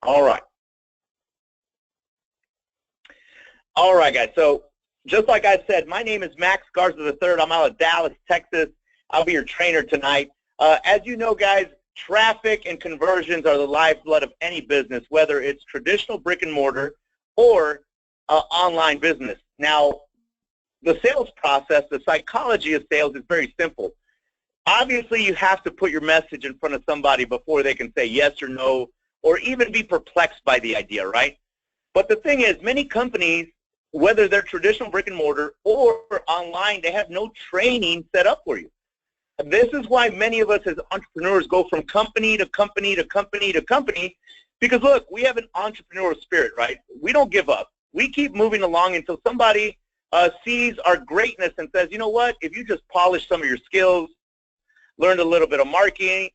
All right. All right, guys. So just like I said, my name is Max Garza III. I'm out of Dallas, Texas. I'll be your trainer tonight. As you know, guys, traffic and conversions are the lifeblood of any business, whether it's traditional brick and mortar or online business. Now, the sales process, the psychology of sales is very simple. Obviously, you have to put your message in front of somebody before they can say yes or no, or even be perplexed by the idea, right? But the thing is, many companies, whether they're traditional brick and mortar or online, they have no training set up for you. This is why many of us as entrepreneurs go from company to company to company to company, because look, we have an entrepreneurial spirit, right? We don't give up. We keep moving along until somebody sees our greatness and says, you know what, if you just polish some of your skills, learned a little bit of marketing,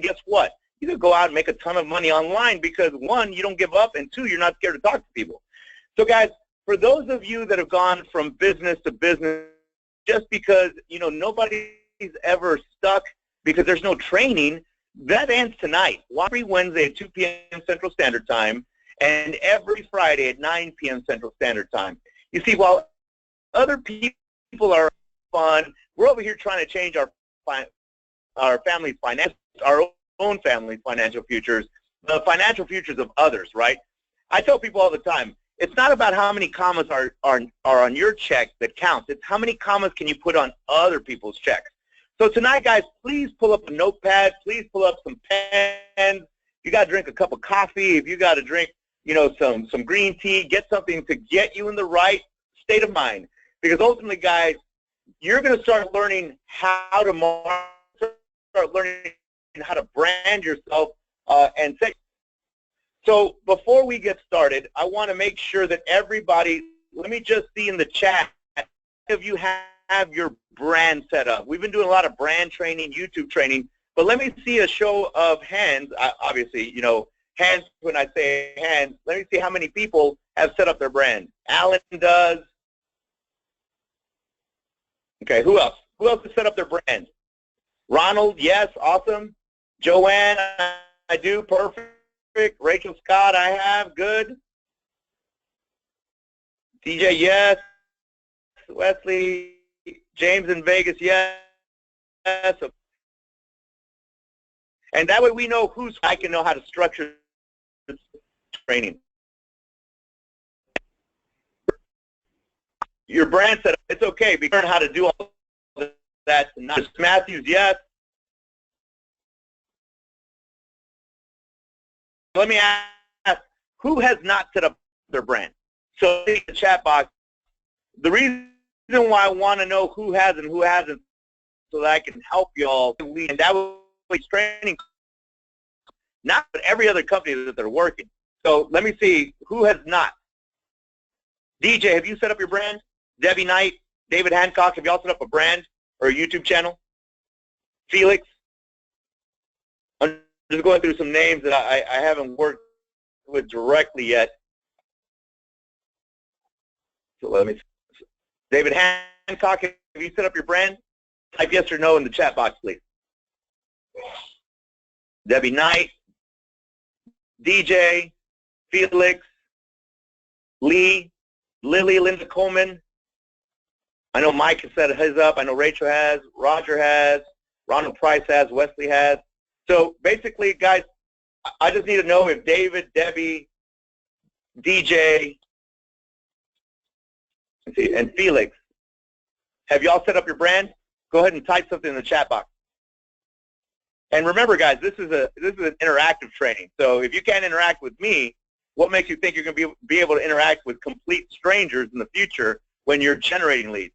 guess what? You can go out and make a ton of money online because, one, you don't give up, and two, you're not scared to talk to people. So, guys, for those of you that have gone from business to business just because, you know, nobody's ever stuck because there's no training, that ends tonight. Every Wednesday at 2 p.m. Central Standard Time and every Friday at 9 p.m. Central Standard Time. You see, while other people are fun, we're over here trying to change our family's finances, our own family's financial futures, the financial futures of others, right? I tell people all the time, it's not about how many commas are on your check that counts. It's how many commas can you put on other people's checks. So tonight, guys, please pull up a notepad. Please pull up some pens. You got to drink a cup of coffee. If you got to drink, you know, some green tea, get something to get you in the right state of mind. Because ultimately, guys, you're going to start learning how to market, start learning how to brand yourself and say. So before we get started, I want to make sure that everybody, let me just see in the chat if you have your brand set up. We've been doing a lot of brand training, YouTube training, but let me see a show of hands. Obviously, you know, hands, when I say hands, let me see how many people have set up their brand. Alan does. Okay, who else? Who else has set up their brand? Ronald, yes, awesome. Joanne, I do, perfect. Rachel Scott, I have, good. DJ, yes. Wesley, James in Vegas, yes. And that way we know who's, I can know how to structure training. Your brand setup, it's okay, because learn how to do all that. Matthews, yes. Let me ask, who has not set up their brand? So in the chat box, the reason why I want to know who has and who hasn't, so that I can help you all, and that was training, not every other company that they're working. So let me see, who has not? DJ, have you set up your brand? Debbie Knight, David Hancock, have y'all set up a brand or a YouTube channel? Felix? I'm just going through some names that I haven't worked with directly yet. So let me see. David Hancock, have you set up your brand? Type yes or no in the chat box, please. Debbie Knight, DJ, Felix, Lee, Lily, Linda Coleman. I know Mike has set his up. I know Rachel has, Roger has, Ronald Price has, Wesley has. So basically, guys, I just need to know if David, Debbie, DJ, and Felix, have y'all set up your brand? Go ahead and type something in the chat box. And remember, guys, this is an interactive training. So if you can't interact with me, what makes you think you're going to be able to interact with complete strangers in the future when you're generating leads?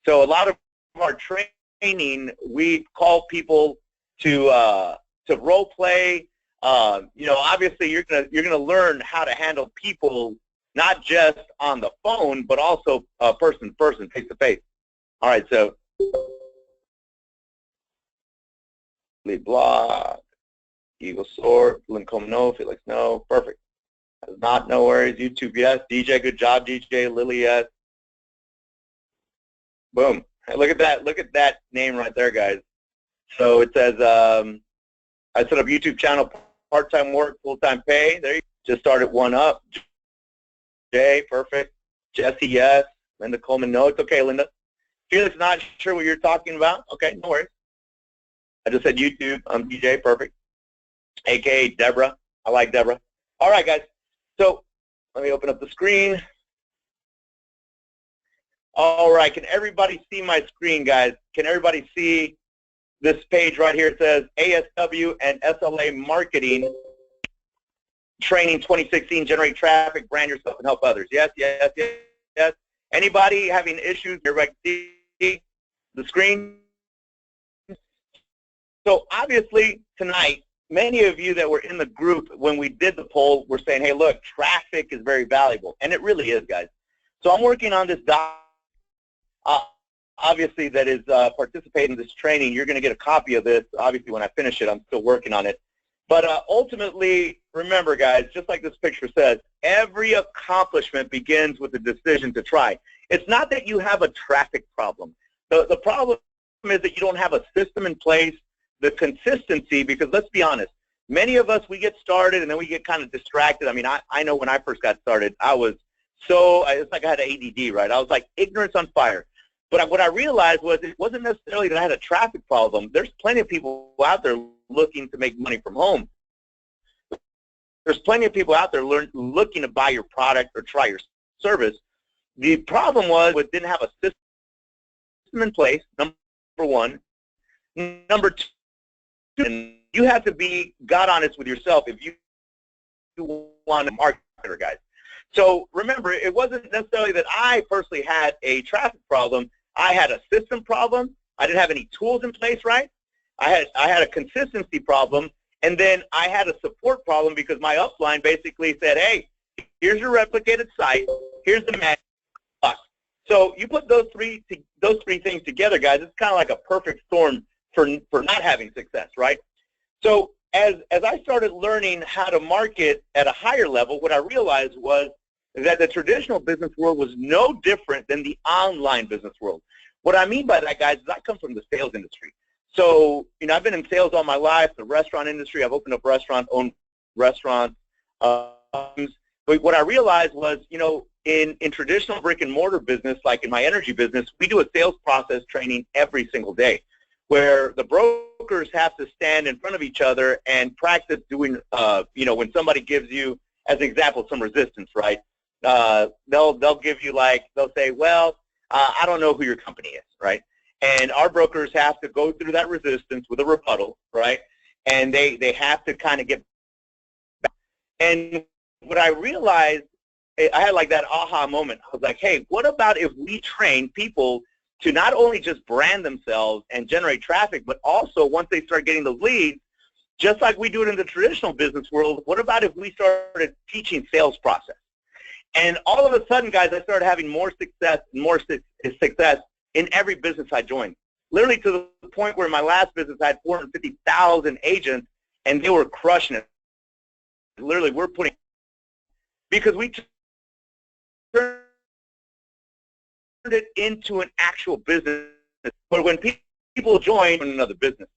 So a lot of our training, we call people to role play. You know, obviously you're gonna learn how to handle people, not just on the phone, but also person to person, face to face. All right, so lead blog, Eagle Sword, Lincoln, no, Felix, no, perfect. Not, no worries. YouTube, yes. DJ, good job. DJ, Lily, yes. Boom. Look at that. Look at that name right there, guys. So it says, I set up YouTube channel, part-time work, full-time pay. There you go. Just started one up. Jay, perfect. Jesse, yes. Linda Coleman, no. It's okay, Linda. Felix, not sure what you're talking about. Okay, no worries. I just said YouTube. I'm DJ, perfect. AKA Deborah. I like Deborah. All right, guys. So let me open up the screen. All right, can everybody see my screen, guys? Can everybody see this page right here? It says ASW and SLA Marketing Training 2016, Generate Traffic, Brand Yourself, and Help Others. Yes, yes, yes, yes. Anybody having issues? Everybody see the screen? So obviously tonight, many of you that were in the group when we did the poll were saying, hey, look, traffic is very valuable. And it really is, guys. So I'm working on this doc. Obviously, that is participating in this training. You're going to get a copy of this. Obviously, when I finish it, I'm still working on it. But ultimately, remember, guys, just like this picture says, every accomplishment begins with a decision to try. It's not that you have a traffic problem. The problem is that you don't have a system in place, the consistency, because let's be honest, many of us, we get started and then we get kind of distracted. I mean, I know when I first got started, I was so, it's like I had ADD, right? I was like ignorance on fire. But what I realized was it wasn't necessarily that I had a traffic problem. There's plenty of people out there looking to make money from home. There's plenty of people out there looking to buy your product or try your service. The problem was it didn't have a system in place, number one. Number two, you have to be God honest with yourself if you want to marketer, guys. So remember, it wasn't necessarily that I personally had a traffic problem. I had a system problem. I didn't have any tools in place, right? I had a consistency problem, and then I had a support problem because my upline basically said, hey, here's your replicated site, here's the manual. So you put those three things together, guys, it's kind of like a perfect storm for not having success, right? So as I started learning how to market at a higher level, what I realized was that the traditional business world was no different than the online business world. What I mean by that, guys, is I come from the sales industry. So, you know, I've been in sales all my life, the restaurant industry. I've opened up restaurants, owned restaurants. But what I realized was, you know, in traditional brick and mortar business, like in my energy business, we do a sales process training every single day where the brokers have to stand in front of each other and practice doing, you know, when somebody gives you, as an example, some resistance, right? They'll give you like, they'll say, well, I don't know who your company is, right? And our brokers have to go through that resistance with a rebuttal, right? And they have to kind of get back. And what I realized, I had like that aha moment. I was like, hey, what about if we train people to not only just brand themselves and generate traffic, but also once they start getting those leads, just like we do it in the traditional business world, what about if we started teaching sales process? And all of a sudden, guys, I started having more success in every business I joined. Literally to the point where my last business I had 450,000 agents, and they were crushing it. Literally, we're putting, because we turned it into an actual business. But when people join another business,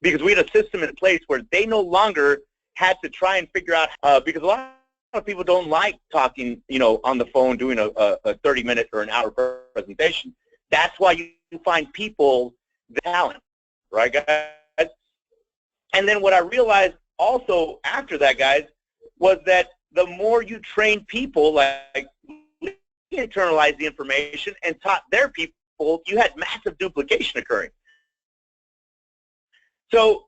because we had a system in place where they no longer had to try and figure out, because a lot of people don't like talking, you know, on the phone, doing a 30-minute or an hour presentation. That's why you find people the talent, right, guys? And then what I realized also after that, guys, was that the more you train people, like internalized the information and taught their people, you had massive duplication occurring. So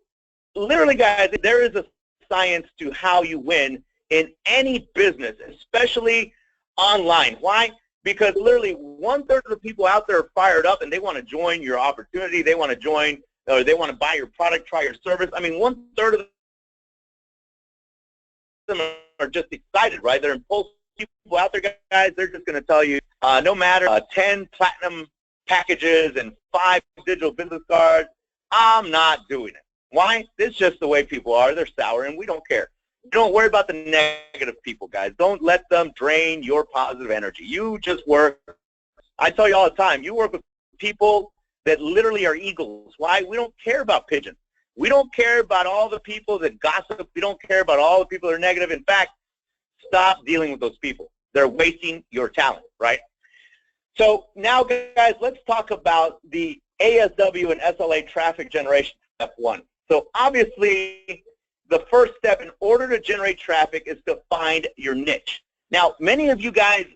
literally, guys, there is a science to how you win in any business, especially online. Why? Because literally 1/3 of the people out there are fired up and they want to join your opportunity. They want to join, or they want to buy your product, try your service. I mean, 1/3 of them are just excited, right? They're impulsive people out there, guys. They're just going to tell you, no matter 10 platinum packages and 5 digital business cards, I'm not doing it. Why? It's just the way people are. They're sour, and we don't care. Don't worry about the negative people, guys. Don't let them drain your positive energy. You just work. I tell you all the time, you work with people that literally are eagles. Why? We don't care about pigeons. We don't care about all the people that gossip. We don't care about all the people that are negative. In fact, stop dealing with those people. They're wasting your talent, right? So now, guys, let's talk about the ASW and SLA traffic generation, step one. So obviously, the first step in order to generate traffic is to find your niche. Now, many of you guys,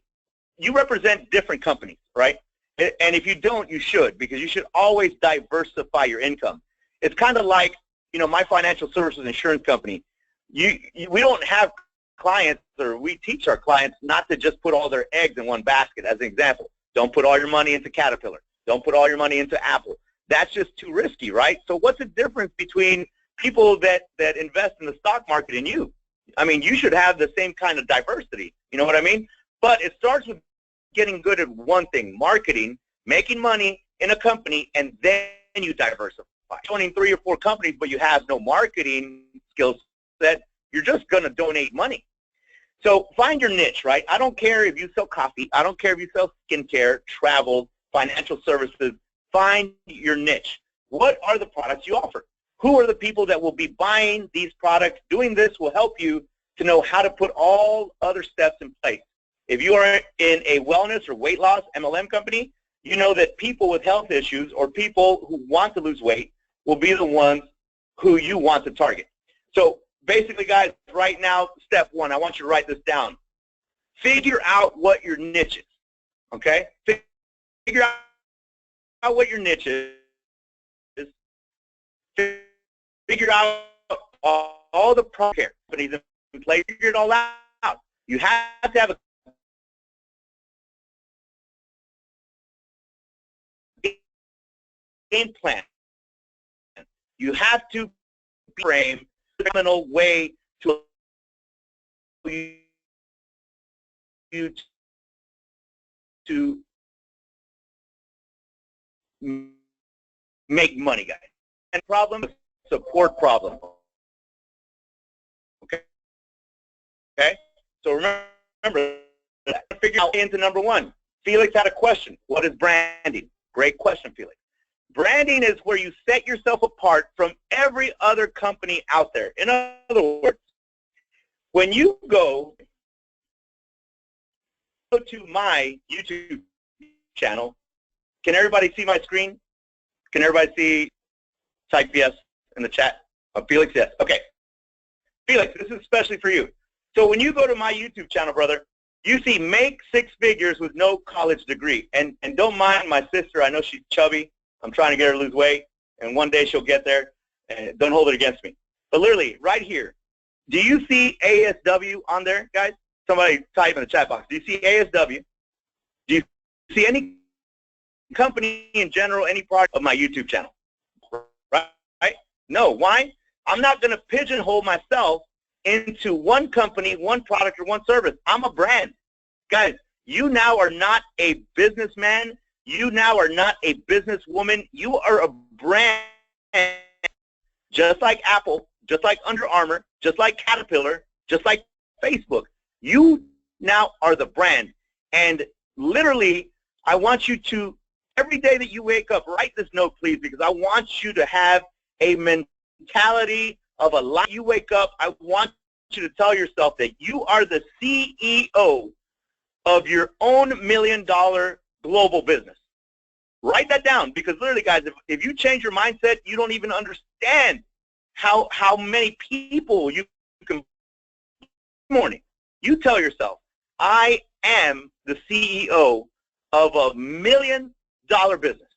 you represent different companies, right? And if you don't, you should, because you should always diversify your income. It's kind of like, you know, my financial services insurance company. We don't have clients, or we teach our clients not to just put all their eggs in one basket. As an example, don't put all your money into Caterpillar. Don't put all your money into Apple. That's just too risky, right? So what's the difference between people that invest in the stock market and you? I mean, you should have the same kind of diversity. You know what I mean? But it starts with getting good at one thing, marketing, making money in a company, and then you diversify. Owning 3 or 4 companies, but you have no marketing skills set, you're just going to donate money. So find your niche, right? I don't care if you sell coffee. I don't care if you sell skincare, travel, financial services. Find your niche. What are the products you offer? Who are the people that will be buying these products? Doing this will help you to know how to put all other steps in place. If you are in a wellness or weight loss MLM company, you know that people with health issues or people who want to lose weight will be the ones who you want to target. So basically, guys, right now, step one, I want you to write this down. Figure out what your niche is, okay? Figure out what your niche is. Figure out all the companies in place. Figure it all out. You have to have a game plan. You have to frame a criminal way to you to make money, guys. And problem, support problem. Okay. Okay. So remember, figure out into number one. Felix had a question. What is branding? Great question, Felix. Branding is where you set yourself apart from every other company out there. In other words, when you go to my YouTube channel, can everybody see my screen? Can everybody see? Type yes in the chat. Oh, Felix, yes. Okay. Felix, this is especially for you. So when you go to my YouTube channel, brother, you see make 6 figures with no college degree. And don't mind my sister. I know she's chubby. I'm trying to get her to lose weight, and one day she'll get there. And don't hold it against me. But literally, right here, do you see ASW on there, guys? Somebody type in the chat box. Do you see ASW? Do you see any company in general, any part of my YouTube channel? Right? No. Why? I'm not going to pigeonhole myself into one company, one product, or one service. I'm a brand. Guys, you now are not a businessman. You now are not a businesswoman. You are a brand, just like Apple, just like Under Armour, just like Caterpillar, just like Facebook. You now are the brand. And literally, I want you to, every day that you wake up, write this note, please, because I want you to have a mentality of a life. You wake up, I want you to tell yourself that you are the CEO of your own $1 million global business. Write that down, because literally, guys, if you change your mindset, you don't even understand how many people you can. Morning, you tell yourself, I am the CEO of a $1 million business,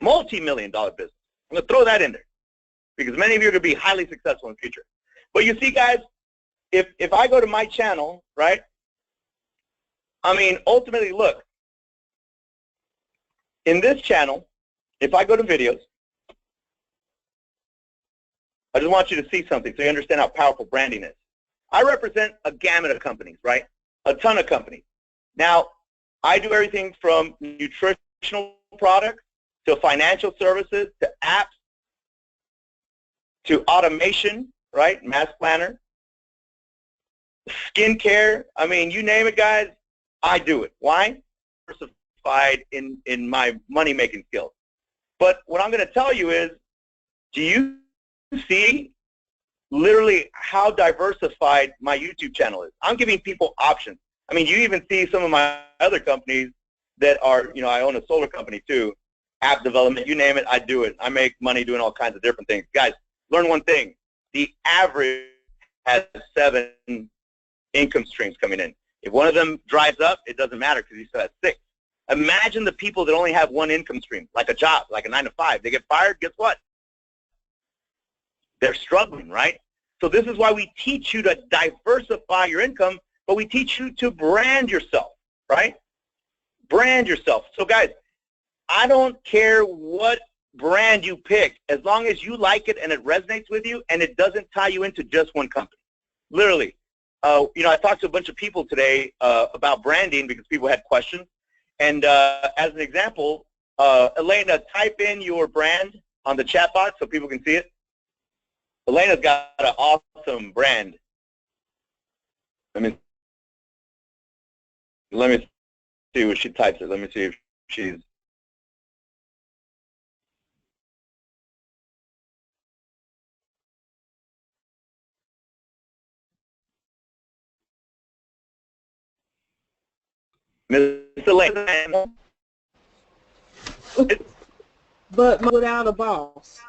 multi-million-dollar business. I'm going to throw that in there, because many of you are going to be highly successful in the future. But you see, guys, if I go to my channel, right, I mean, ultimately, look, in this channel, if I go to videos, I just want you to see something so you understand how powerful branding is. I represent a gamut of companies, right? A ton of companies. Now, I do everything from nutritional products to financial services to apps to automation, right? Mass planner, skincare. I mean, you name it, guys, I do it. Why? In my money-making skills. But what I'm going to tell you is, do you see literally how diversified my YouTube channel is. I'm giving people options. I mean, you even see some of my other companies that are, you know, I own a solar company too, app development, you name it, I do it. I make money doing all kinds of different things. Guys, learn one thing. The average has 7 income streams coming in. If one of them dries up, it doesn't matter because he still has 6. Imagine the people that only have 1 income stream, like a job, like a 9 to 5. They get fired, guess what? They're struggling, right? So this is why we teach you to diversify your income, but we teach you to brand yourself, right? Brand yourself. So guys, I don't care what brand you pick, as long as you like it and it resonates with you and it doesn't tie you into just one company. Literally, you know, I talked to a bunch of people today about branding because people had questions. And as an example, Elena, type in your brand on the chat box so people can see it. Elena's got an awesome brand. Let me see what she types it. Let me see if she's. Miss Elena. But without a boss.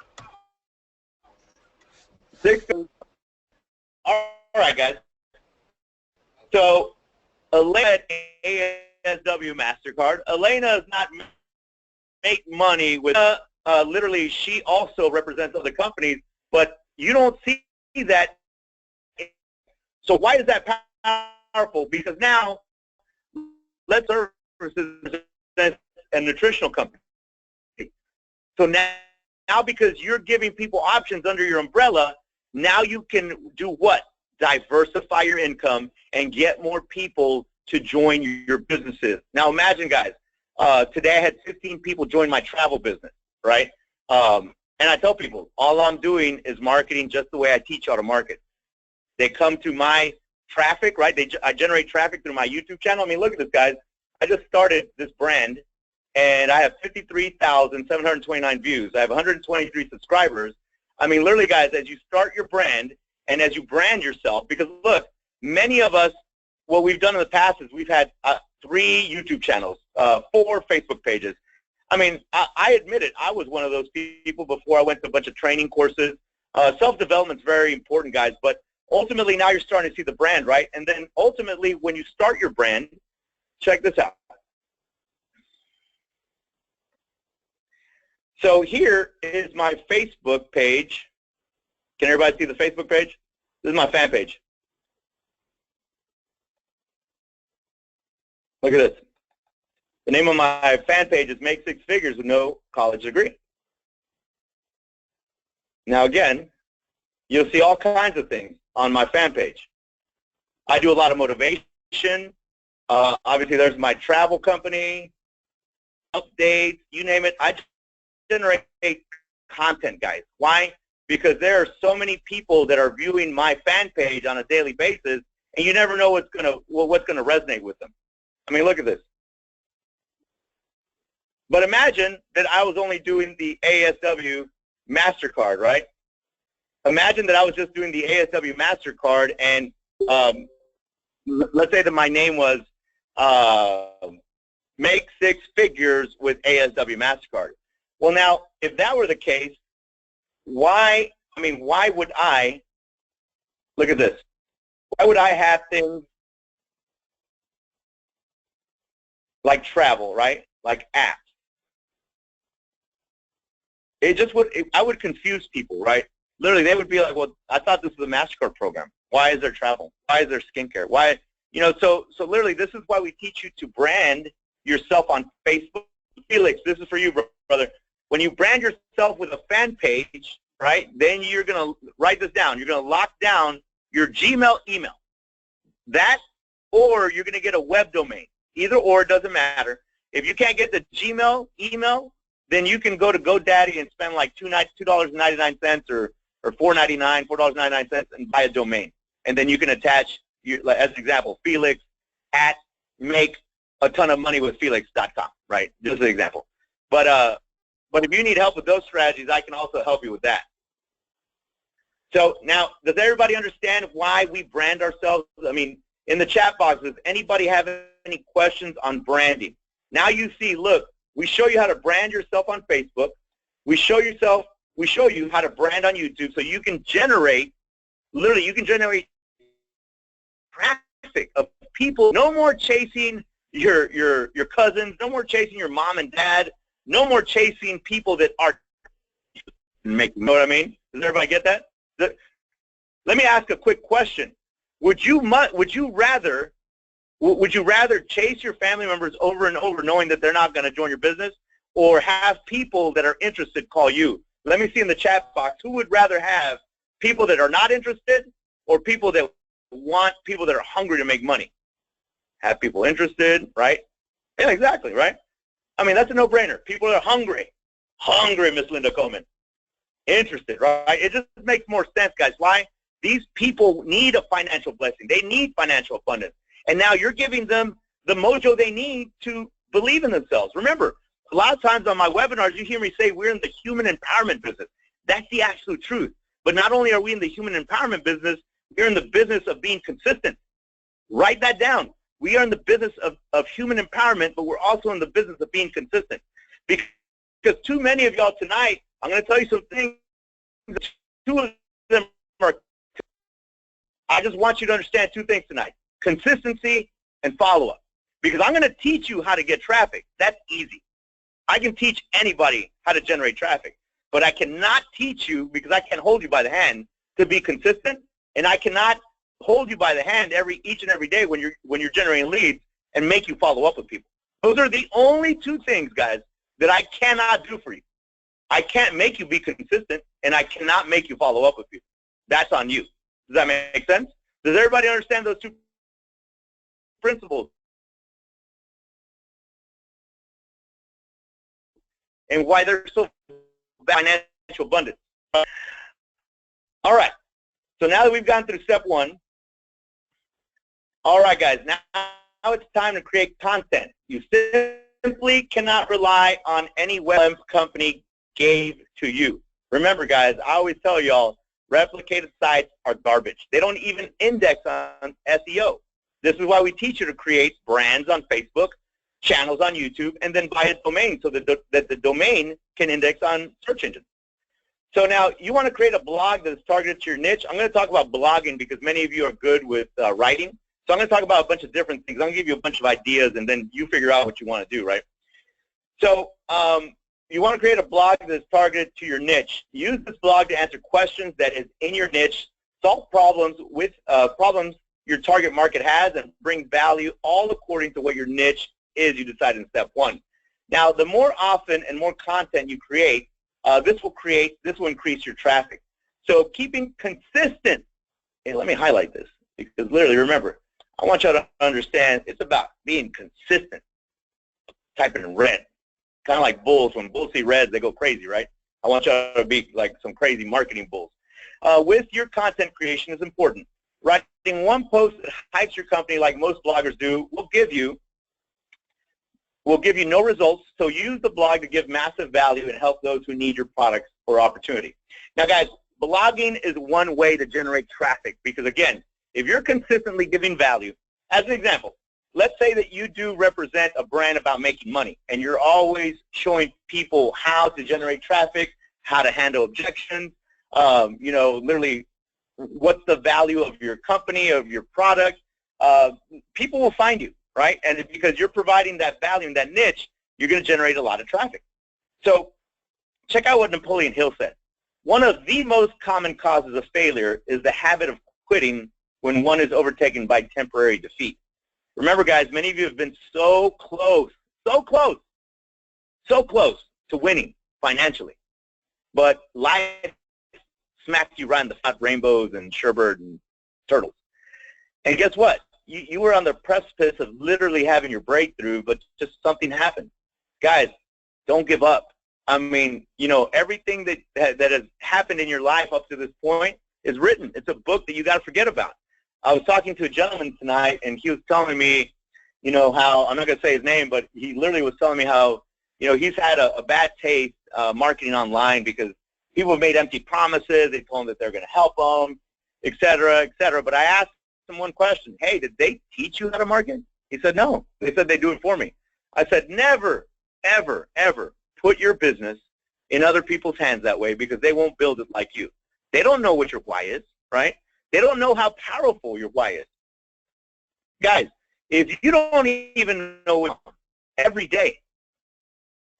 6. All right, guys. So, Elena, ASW MasterCard. Elena does not make money with, literally, she also represents other companies, but you don't see that. So why is that powerful? Because now, let's services a nutritional company. So now because you're giving people options under your umbrella, now you can do what? Diversify your income and get more people to join your businesses. Now imagine, guys, today I had 15 people join my travel business, right? And I tell people, all I'm doing is marketing just the way I teach y'all to market. They come to my traffic, right? I generate traffic through my YouTube channel. I mean, look at this, guys. I just started this brand, and I have 53,729 views. I have 123 subscribers. I mean, literally, guys, as you start your brand and as you brand yourself, because look, many of us, what we've done in the past is we've had 3 YouTube channels, 4 Facebook pages. I mean, I admit it, I was one of those people before I went to a bunch of training courses. Self-development is very important, guys, but ultimately now you're starting to see the brand, right? And then ultimately when you start your brand, check this out. So here is my Facebook page. Can everybody see the Facebook page? This is my fan page. Look at this. The name of my fan page is Make 6 Figures with No College Degree. Now again, you'll see all kinds of things on my fan page. I do a lot of motivation. Obviously, there's my travel company, updates, you name it. I generate content, guys. Why? Because there are so many people that are viewing my fan page on a daily basis, and you never know what's gonna resonate with them. I mean, look at this. But imagine that I was only doing the ASW MasterCard, right? Imagine that I was just doing the ASW MasterCard, and let's say that my name was Make 6 Figures with ASW MasterCard. Well, now, if that were the case, why would I, look at this, why would I have things like travel, right? Like apps. It just would, I would confuse people, right? Literally, they would be like, well, I thought this was a MasterCard program. Why is there travel? Why is there skincare? Why, you know, so literally, this is why we teach you to brand yourself on Facebook. Felix, this is for you, brother. When you brand yourself with a fan page, right, then you're going to write this down. You're going to lock down your Gmail email. That, or you're going to get a web domain. Either or, it doesn't matter. If you can't get the Gmail email, then you can go to GoDaddy and spend like $2.99 or $4.99, $4.99 and buy a domain. And then you can attach, as an example, Felix at makeatonofmoneywithfelix.com, right? Just an example. But if you need help with those strategies, I can also help you with that. So now, does everybody understand why we brand ourselves? I mean, in the chat box, does anybody have any questions on branding? Now you see, look, we show you how to brand yourself on Facebook. We show you how to brand on YouTube, so you can generate, literally, you can generate traffic of people. No more chasing your cousins. No more chasing your mom and dad. No more chasing people that are you know what I mean? Does everybody get that? Let me ask a quick question. Would you rather chase your family members over and over knowing that they're not going to join your business, or have people that are interested call you? Let me see in the chat box, who would rather have people that are not interested, or people that want people that are hungry to make money? Have people interested, right? Yeah, exactly, right? I mean, that's a no-brainer. People are hungry. Hungry, Miss Linda Coleman. Interested, right? It just makes more sense, guys. Why? These people need a financial blessing. They need financial abundance. And now you're giving them the mojo they need to believe in themselves. Remember, a lot of times on my webinars, you hear me say we're in the human empowerment business. That's the absolute truth. But not only are we in the human empowerment business, we're in the business of being consistent. Write that down. We are in the business of human empowerment, but we're also in the business of being consistent. Because too many of y'all tonight, I'm going to tell you some things. Two of them are, I just want you to understand two things tonight: consistency and follow-up. Because I'm going to teach you how to get traffic. That's easy. I can teach anybody how to generate traffic. But I cannot teach you, because I can't hold you by the hand, to be consistent. And I cannot hold you by the hand each and every day when you're generating leads and make you follow up with people. Those are the only two things, guys, that I cannot do for you. I can't make you be consistent, and I cannot make you follow up with people. That's on you. Does that make sense? Does everybody understand those two principles? And why they're so financial abundance. All right. So now that we've gone through step one, all right, guys, now it's time to create content. You simply cannot rely on any web company gave to you. Remember, guys, I always tell y'all, replicated sites are garbage. They don't even index on SEO. This is why we teach you to create brands on Facebook, channels on YouTube, and then buy a domain so that the domain can index on search engines. So now you want to create a blog that is targeted to your niche. I'm going to talk about blogging because many of you are good with writing. So I'm going to talk about a bunch of different things. I'm going to give you a bunch of ideas, and then you figure out what you want to do, right? So you want to create a blog that is targeted to your niche. Use this blog to answer questions that is in your niche, solve problems with problems your target market has, and bring value, all according to what your niche is you decide in step one. Now, the more often and more content you create, this will increase your traffic. So keeping consistent, and let me highlight this, because literally, remember, I want you to understand it's about being consistent. Type it in red. Kind of like bulls. When bulls see reds, they go crazy, right? I want you to be like some crazy marketing bulls. With your content creation is important. Writing one post that hypes your company like most bloggers do will give you no results, so use the blog to give massive value and help those who need your products or opportunity. Now, guys, blogging is one way to generate traffic because, again, if you're consistently giving value, as an example, let's say that you do represent a brand about making money, and you're always showing people how to generate traffic, how to handle objections, literally what's the value of your company, of your product. People will find you, right? And because you're providing that value in that niche, you're going to generate a lot of traffic. So check out what Napoleon Hill said. One of the most common causes of failure is the habit of quitting when one is overtaken by temporary defeat. Remember, guys, many of you have been so close to winning financially. But life smacked you right in the front, rainbows and sherbird and turtles. And guess what? You were on the precipice of literally having your breakthrough, but just something happened. Guys, don't give up. I mean, everything that has happened in your life up to this point is written. It's a book that you got to forget about. I was talking to a gentleman tonight, and he was telling me, how, I'm not going to say his name, but he literally was telling me how, he's had a bad taste marketing online because People have made empty promises. They told them that they're going to help them, et cetera, et cetera. But I asked him one question. Hey, did they teach you how to market? He said, no. They said they do it for me. I said, never, ever, ever put your business in other people's hands that way, because they won't build it like you. They don't know what your why is, right? They don't know how powerful your why is. Guys, if you don't even know it every day,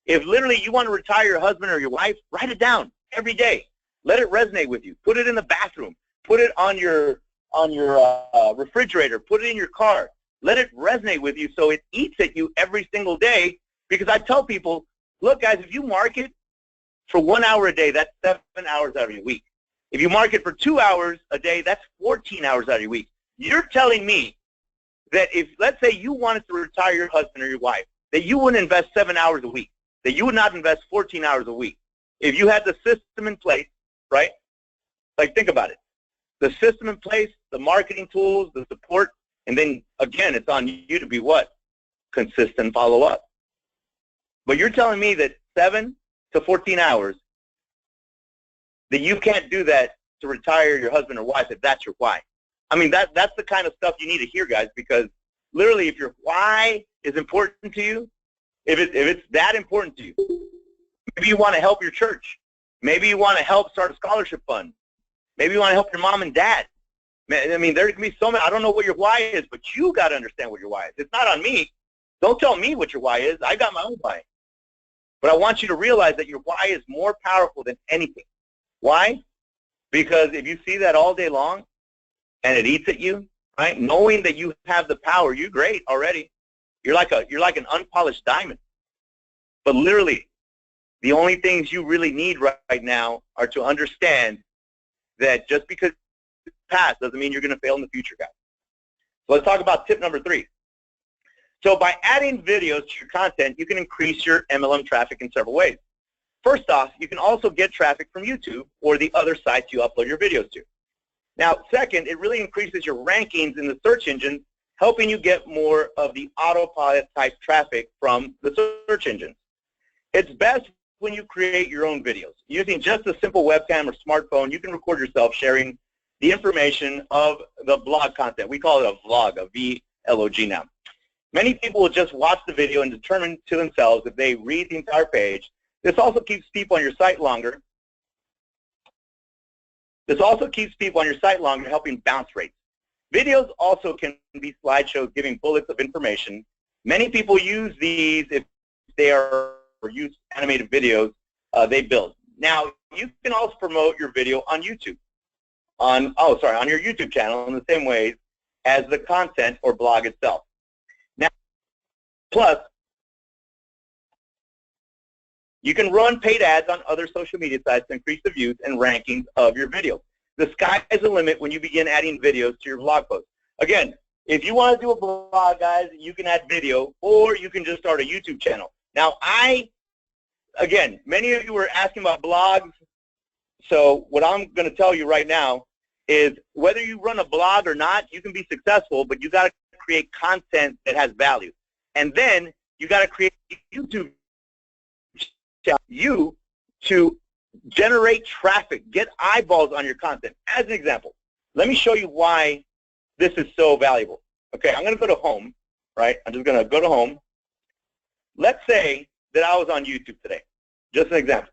if literally you want to retire your husband or your wife, write it down every day. Let it resonate with you. Put it in the bathroom. Put it on your refrigerator. Put it in your car. Let it resonate with you so it eats at you every single day. Because I tell people, look, guys, if you market for 1 hour a day, that's 7 hours out of your week. If you market for 2 hours a day, that's 14 hours out of your week. You're telling me that if, let's say, you wanted to retire your husband or your wife, that you wouldn't invest 7 hours a week, that you would not invest 14 hours a week. If you had the system in place, right? Like, think about it. The system in place, the marketing tools, the support, and then, again, it's on you to be what? Consistent follow-up. But you're telling me that 7 to 14 hours, that you can't do that to retire your husband or wife if that's your why. I mean, that's the kind of stuff you need to hear, guys, because literally if your why is important to you, if it's that important to you, maybe you want to help your church. Maybe you want to help start a scholarship fund. Maybe you want to help your mom and dad. I mean, there can be so many. I don't know what your why is, but you got to understand what your why is. It's not on me. Don't tell me what your why is. I got my own why. But I want you to realize that your why is more powerful than anything. Why? Because if you see that all day long and it eats at you, right? Knowing that you have the power, you're great already. You're like an unpolished diamond. But literally, the only things you really need right now are to understand that just because it's past doesn't mean you're going to fail in the future, guys. So let's talk about tip number 3. So by adding videos to your content, you can increase your MLM traffic in several ways. First off, you can also get traffic from YouTube or the other sites you upload your videos to. Now, second, it really increases your rankings in the search engines, helping you get more of the autopilot type traffic from the search engines. It's best when you create your own videos. Using just a simple webcam or smartphone, you can record yourself sharing the information of the blog content. We call it a vlog, a V-L-O-G now. Many people will just watch the video and determine to themselves if they read the entire page. This also keeps people on your site longer. Helping bounce rates. Videos also can be slideshows giving bullets of information. Many people use these if they are or use animated videos they build. Now, you can also promote your video on YouTube, on your YouTube channel in the same way as the content or blog itself. Now, plus, you can run paid ads on other social media sites to increase the views and rankings of your videos. The sky is the limit when you begin adding videos to your blog posts. Again, if you want to do a blog, guys, you can add video, or you can just start a YouTube channel. Now, again, many of you were asking about blogs, so what I'm going to tell you right now is whether you run a blog or not, you can be successful, but you got to create content that has value. And then you got to create a YouTube channel to generate traffic, get eyeballs on your content. As an example, let me show you why this is so valuable. Okay, I'm going to go to home, right? I'm just going to go to home. Let's say that I was on YouTube today, just an example.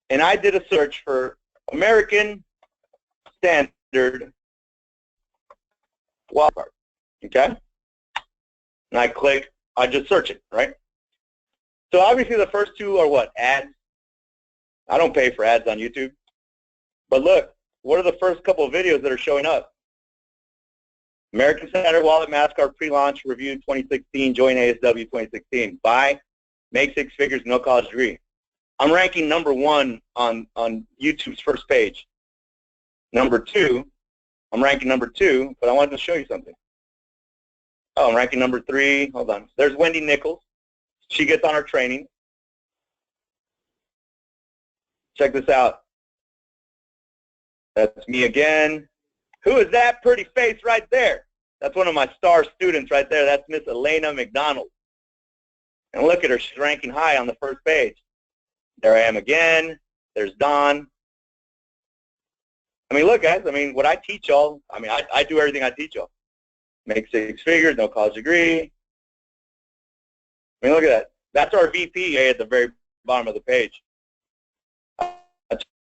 And I did a search for American Standard Walmart, okay? And I just search it, right? So obviously the first two are what? Ads. I don't pay for ads on YouTube. But look, what are the first couple of videos that are showing up? American Standard Wallet Mastercard pre-launch review 2016, join ASW 2016. Buy, make 6 figures, no college degree. I'm ranking number 1 on YouTube's first page. Number 2, I'm ranking number 2, but I wanted to show you something. Oh, I'm ranking number 3. Hold on. There's Wendy Nichols. She gets on her training. Check this out. That's me again. Who is that pretty face right there? That's one of my star students right there. That's Miss Elena McDonald. And look at her. She's ranking high on the first page. There I am again. There's Don. I mean, look, guys, I mean, what I teach y'all, I mean, I do everything I teach y'all. Make 6 figures, no college degree. I mean, look at that. That's our VP at the very bottom of the page. I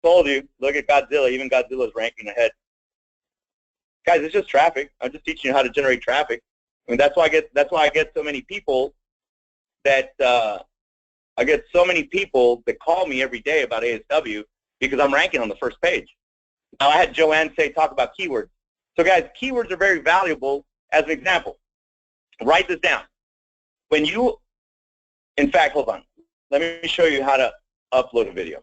told you, look at Godzilla. Even Godzilla's ranking ahead. Guys, it's just traffic. I'm just teaching you how to generate traffic. I mean, that's why I get so many people that call me every day about ASW, because I'm ranking on the first page. Now, I had Joanne talk about keywords. So, guys, keywords are very valuable. As an example, write this down. In fact, hold on. Let me show you how to upload a video.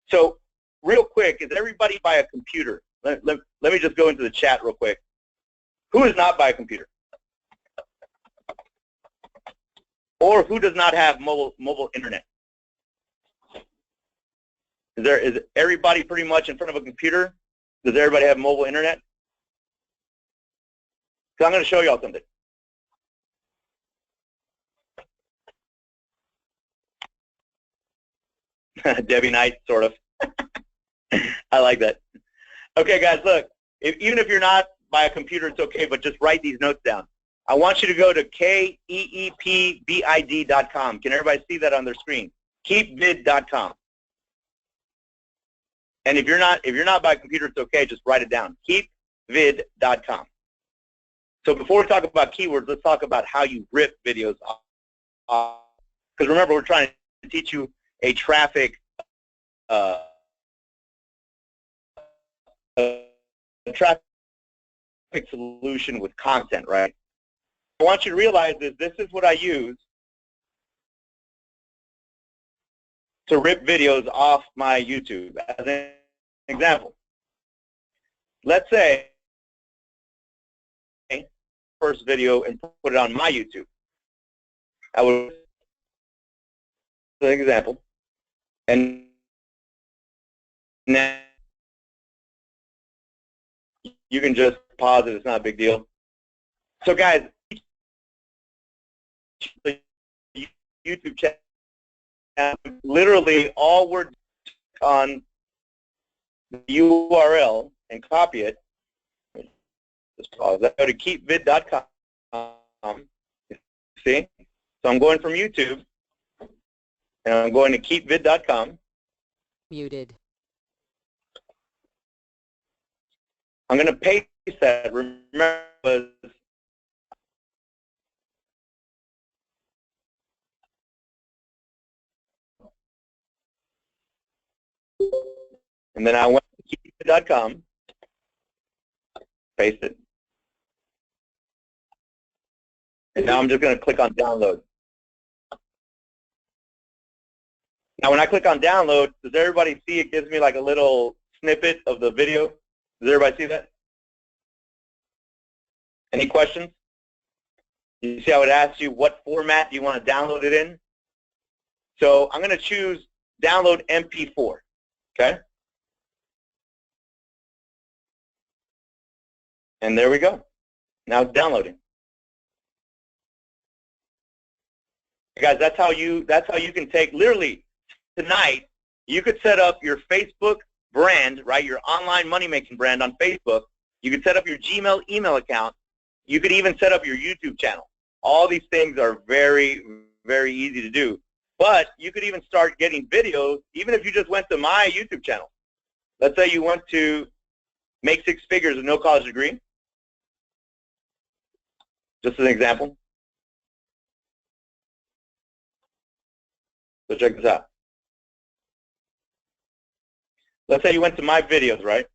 So, real quick, is everybody by a computer? Let me just go into the chat real quick. Who is not by a computer? Or who does not have mobile internet? Is everybody pretty much in front of a computer? Does everybody have mobile internet? So I'm going to show y'all something. Debbie Knight, sort of. I like that. Okay, guys, look. Even if you're not by a computer, it's okay, but just write these notes down. I want you to go to keepvid.com. Can everybody see that on their screen? Keepvid.com. And if you're not by a computer, it's okay. Just write it down. Keepvid.com. So before we talk about keywords, let's talk about how you rip videos off. Because remember, we're trying to teach you a traffic solution with content, right? I want you to realize that this is what I use to rip videos off my YouTube. As an example, let's say first video and put it on my YouTube. I would, for example, and now you can just pause it. It's not a big deal. So, guys, the YouTube channel, literally all we're on the URL and copy it. Just pause that. Go to keepvid.com. See? So I'm going from YouTube, and I'm going to keepvid.com. Muted. I'm going to paste that. Remember, and then I went to keepvid.com, paste it. And now I'm just going to click on download. Now when I click on download, does everybody see it gives me like a little snippet of the video? Does everybody see that? Any questions? You see how it asks you what format do you want to download it in? So I'm going to choose download MP4, okay? And there we go. Now it's downloading. Guys, that's how you can take, literally tonight, you could set up your Facebook brand, right, your online money-making brand on Facebook. You could set up your Gmail email account. You could even set up your YouTube channel. All these things are very, very easy to do. But you could even start getting videos, even if you just went to my YouTube channel. Let's say you went to Make 6 Figures with no college degree. Just as an example. So check this out. Let's say you went to my videos, right?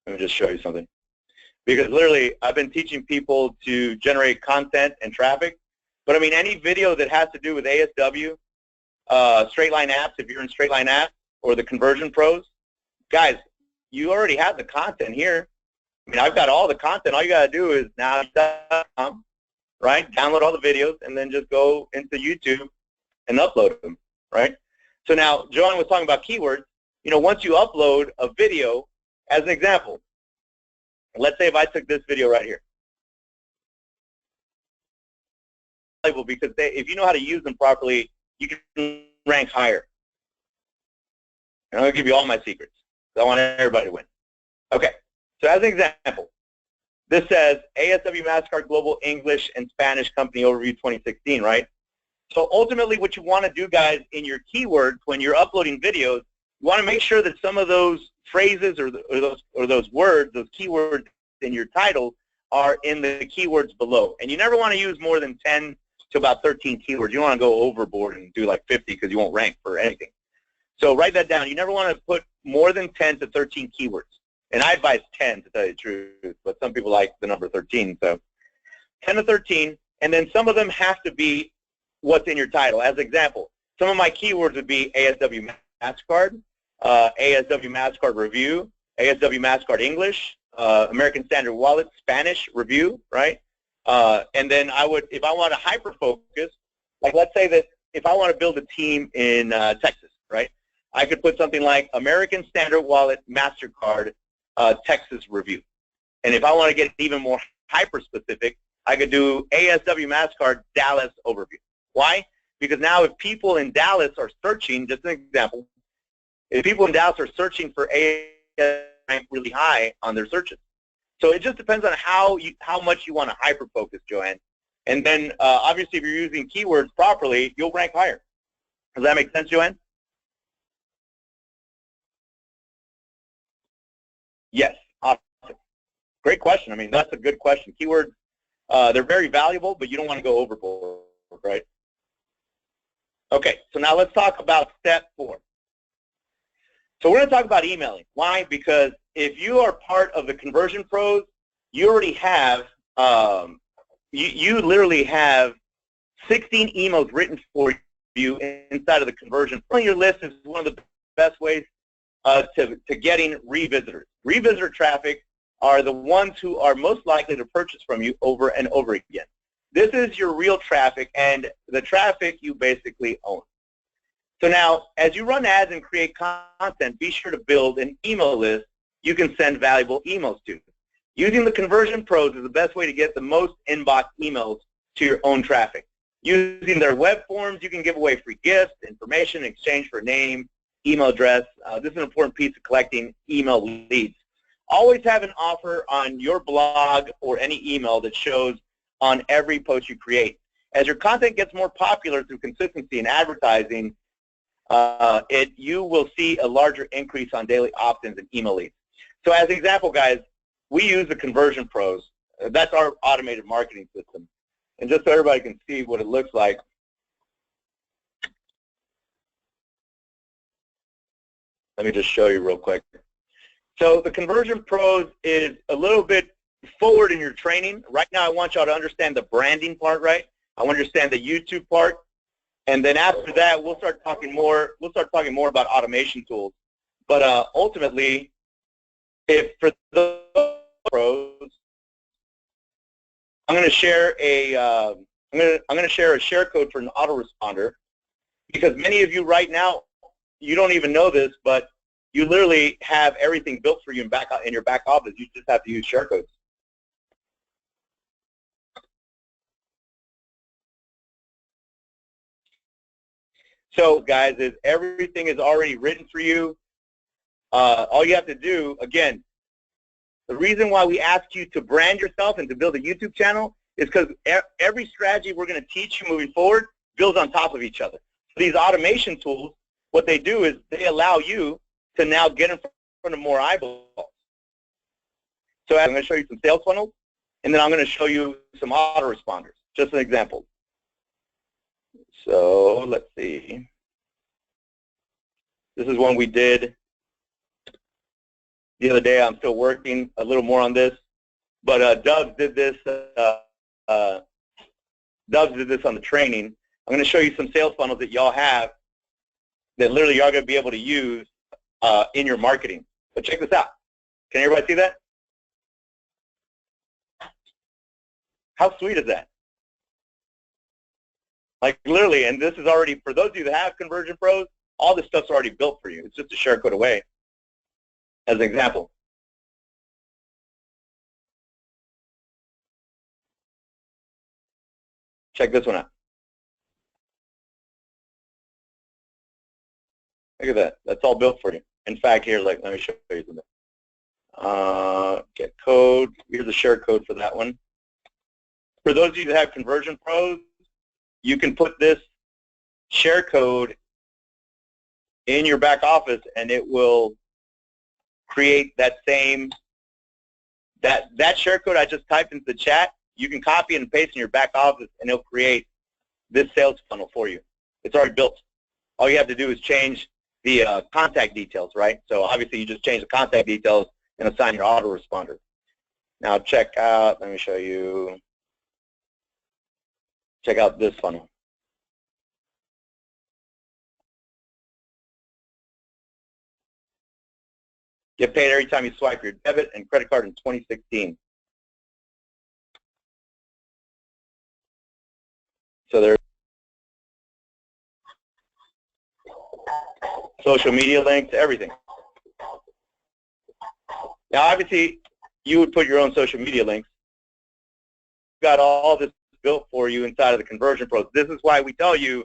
Let me just show you something. Because literally, I've been teaching people to generate content and traffic. But I mean, any video that has to do with ASW, straight line apps, if you're in straight line apps, or the conversion pros, guys, you already have the content here. I mean, I've got all the content. All you got to do is now.com, right? Download all the videos and then just go into YouTube and upload them, right? So now, Joanne was talking about keywords. You know, once you upload a video, as an example, let's say if I took this video right here. valuable because if you know how to use them properly, you can rank higher. And I'm going to give you all my secrets. So I want everybody to win. Okay, so as an example, this says ASW MasterCard Global English and Spanish Company Overview 2016, right? So ultimately what you want to do, guys, in your keywords when you're uploading videos, you want to make sure that some of those phrases or those words, those keywords in your title are in the keywords below. And you never want to use more than 10 to about 13 keywords. You don't want to go overboard and do like 50 because you won't rank for anything. So write that down. You never want to put more than 10 to 13 keywords. And I advise 10 to tell you the truth, but some people like the number 13. So 10 to 13, and then some of them have to be what's in your title. As an example, some of my keywords would be ASW MasterCard, ASW MasterCard Review, ASW MasterCard English, American Standard Wallet Spanish Review, right? And then I would, if I want to hyper-focus, like let's say that if I want to build a team in Texas, right? I could put something like American Standard Wallet MasterCard Texas Review. And if I want to get even more hyper-specific, I could do ASW MasterCard Dallas Overview. Why? Because now if people in Dallas are searching, just an example, if people in Dallas are searching for ASW rank really high on their searches. So it just depends on how much you want to hyper-focus, Joanne. And then obviously if you're using keywords properly, you'll rank higher. Does that make sense, Joanne? Yes, awesome. Great question. I mean, that's a good question. Keywords, they're very valuable, but you don't want to go overboard, right? Okay, so now let's talk about step 4. So we're going to talk about emailing. Why? Because if you are part of the conversion pros, you already have, you literally have 16 emails written for you inside of the conversion. On your list is one of the best ways to getting revisitors. Revisitor traffic are the ones who are most likely to purchase from you over and over again. This is your real traffic, and the traffic you basically own. So now, as you run ads and create content, be sure to build an email list you can send valuable emails to. Using the conversion pros is the best way to get the most inbox emails to your own traffic. Using their web forms, you can give away free gifts, information in exchange for a name, email address. This is an important piece of collecting email leads. Always have an offer on your blog or any email that shows on every post you create. As your content gets more popular through consistency in advertising, you will see a larger increase on daily opt-ins and email leads. So as an example, guys, we use the conversion pros. That's our automated marketing system. And just so everybody can see what it looks like, let me just show you real quick. So the conversion pros is a little bit forward in your training. Right now I want y'all to understand the branding part, right? I want to understand the YouTube part. And then after that, we'll start talking more about automation tools. But ultimately, if for the pros, I'm going to share a share code for an autoresponder, because many of you right now, you don't even know this, but you literally have everything built for you in your back office. You just have to use share codes. So, guys, everything is already written for you. All you have to do, again, the reason why we ask you to brand yourself and to build a YouTube channel is because every strategy we're going to teach you moving forward builds on top of each other. So these automation tools, what they do is they allow you to now get in front of more eyeballs. So I'm going to show you some sales funnels, and then I'm going to show you some autoresponders, just an example. So let's see. This is one we did the other day. I'm still working a little more on this, but Dubs did this. Dubs did this on the training. I'm going to show you some sales funnels that y'all have that literally y'all going to be able to use in your marketing. But check this out. Can everybody see that? How sweet is that? Like literally, and this is already, for those of you that have Conversion Pros, all this stuff's already built for you. It's just a share code away, as an example. Check this one out. Look at that. That's all built for you. In fact, here, let me show you something. Get code. Here's the share code for that one. For those of you that have Conversion Pros, you can put this share code in your back office, and it will create that same, that share code I just typed into the chat. You can copy and paste in your back office, and it'll create this sales funnel for you. It's already built. All you have to do is change the contact details, right? So obviously you just change the contact details and assign your autoresponder. Now check out, let me show you, check out this funnel. Get paid every time you swipe your debit and credit card in 2016. So there's social media links, everything. Now, obviously, you would put your own social media links. We've got all this built for you inside of the Conversion Pros. This is why we tell you,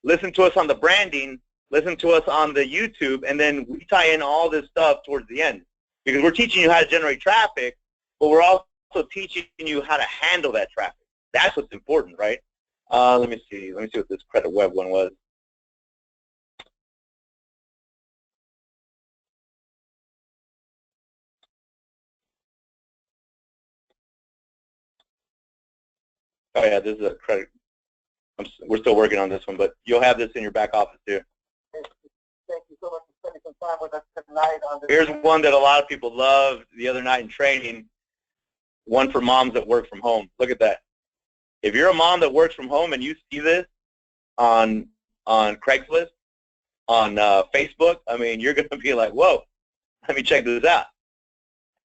listen to us on the branding, listen to us on the YouTube, and then we tie in all this stuff towards the end. Because we're teaching you how to generate traffic, but we're also teaching you how to handle that traffic. That's what's important, right? Let me see what this credit web one was. Oh yeah, this is a credit. We're still working on this one, but you'll have this in your back office too. Thank you so much for spending some time with us tonight on this. Here's one that a lot of people loved the other night in training, one for moms that work from home. Look at that. If you're a mom that works from home and you see this on Craigslist, on Facebook, I mean, you're going to be like, whoa, let me check this out.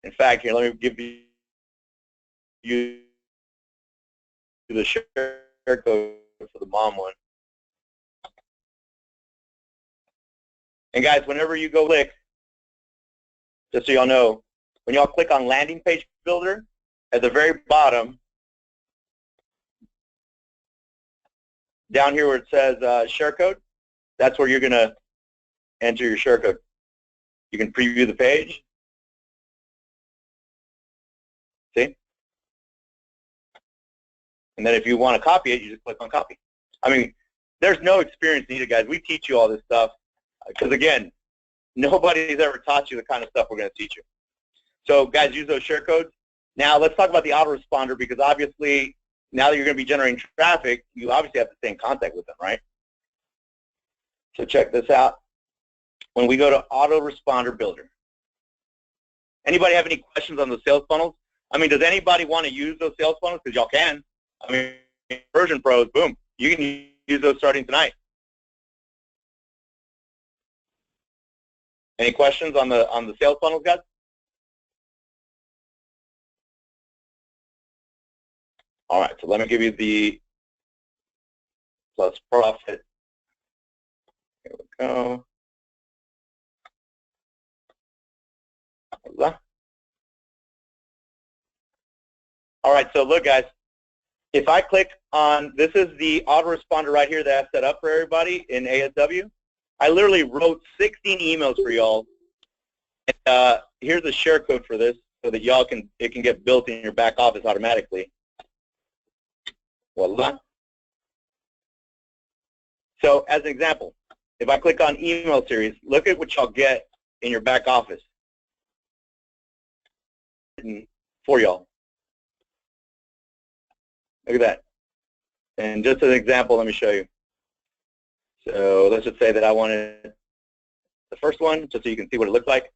In fact, here, let me give you the share code for the mom one. And guys, whenever you go click, just so y'all know, when y'all click on Landing Page Builder, at the very bottom, down here where it says share code, that's where you're going to enter your share code. You can preview the page. See? And then if you want to copy it, you just click on copy. I mean, there's no experience needed, guys. We teach you all this stuff because, again, nobody's ever taught you the kind of stuff we're going to teach you. So, guys, use those share codes. Now, let's talk about the autoresponder because, obviously, now that you're going to be generating traffic, you obviously have to stay in contact with them, right? So check this out. When we go to Autoresponder Builder, anybody have any questions on the sales funnels? I mean, does anybody want to use those sales funnels? Because y'all can. I mean, Conversion Pros, boom, you can use those starting tonight. Any questions on the sales funnels, guys? All right, so let me give you the plus profit. Here we go. All right, so look, guys. If I click on, this is the autoresponder right here that I set up for everybody in ASW. I literally wrote 16 emails for y'all. And here's the share code for this so that y'all can, it can get built in your back office automatically. Voila. So as an example, if I click on email series, look at what y'all get in your back office for y'all. Look at that. And just as an example, let me show you. So let's just say that I wanted the first one, just so you can see what it looks like.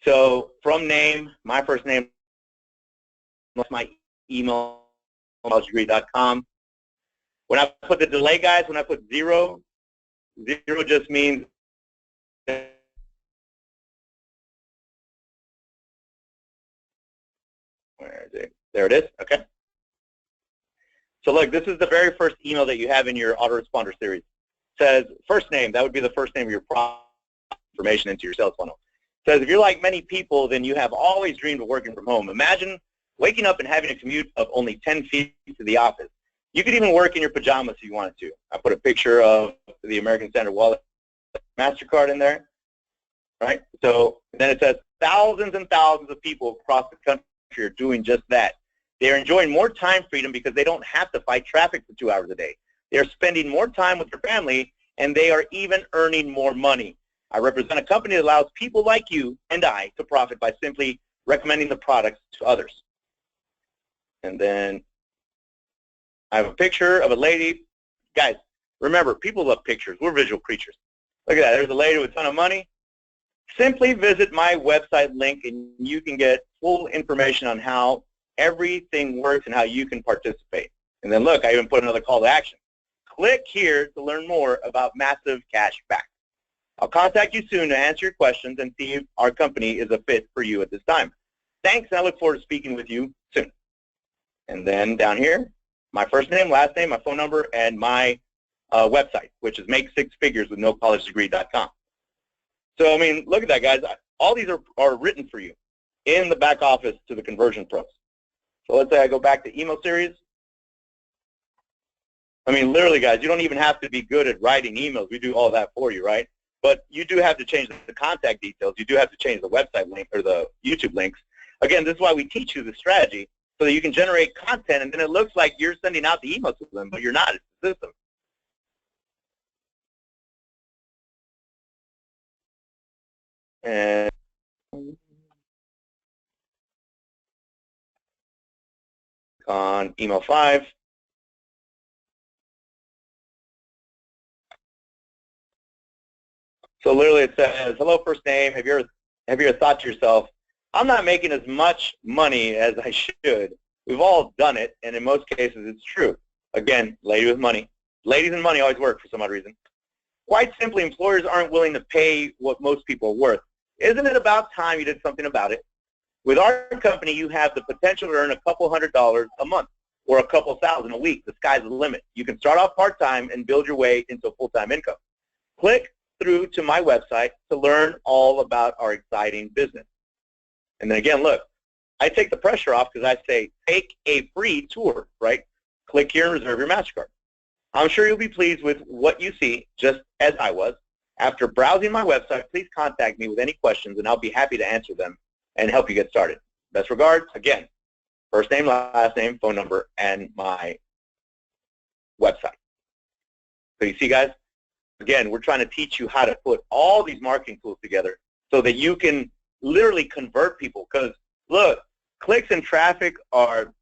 So from name, my first name, my email, knowledgedegree.com. When I put the delay, guys, when I put 0, 0 just means where is it? There it is. Okay. So look, this is the very first email that you have in your autoresponder series. It says first name, that would be the first name of your information into your sales funnel. It says if you're like many people, then you have always dreamed of working from home. Imagine waking up and having a commute of only 10 feet to the office. You could even work in your pajamas if you wanted to. I put a picture of the American Standard Wallet MasterCard in there, right? So then it says thousands and thousands of people across the country are doing just that. They're enjoying more time freedom because they don't have to fight traffic for 2 hours a day. They're spending more time with their family, and they are even earning more money. I represent a company that allows people like you and I to profit by simply recommending the products to others. And then I have a picture of a lady. Guys, remember, people love pictures. We're visual creatures. Look at that. There's a lady with a ton of money. Simply visit my website link, and you can get full information on how everything works and how you can participate. And then look, I even put another call to action. Click here to learn more about massive cash back. I'll contact you soon to answer your questions and see if our company is a fit for you at this time. Thanks, and I look forward to speaking with you soon. And then down here, my first name, last name, my phone number, and my website, which is makesixfigureswithnocollegedegree.com. So, I mean, look at that, guys. All these are written for you in the back office to the conversion pros. So let's say I go back to email series. I mean, literally, guys, you don't even have to be good at writing emails. We do all that for you, right? But you do have to change the contact details. You do have to change the website link or the YouTube links. Again, this is why we teach you the strategy, so that you can generate content, and then it looks like you're sending out the emails to them, but you're not. It's the system. And on email 5. So literally it says, hello, first name. Have you ever thought to yourself, I'm not making as much money as I should? We've all done it, and in most cases it's true. Again, lady with money. Ladies and money always work for some odd reason. Quite simply, employers aren't willing to pay what most people are worth. Isn't it about time you did something about it? With our company, you have the potential to earn a couple $100s a month or a couple thousand a week. The sky's the limit. You can start off part-time and build your way into a full-time income. Click through to my website to learn all about our exciting business. And then again, look, I take the pressure off because I say, take a free tour, right? Click here and reserve your MasterCard. I'm sure you'll be pleased with what you see, just as I was. After browsing my website, please contact me with any questions, and I'll be happy to answer them and help you get started. Best regards, again, first name, last name, phone number, and my website. So you see, guys, again, we're trying to teach you how to put all these marketing tools together so that you can literally convert people. Because, look, clicks and traffic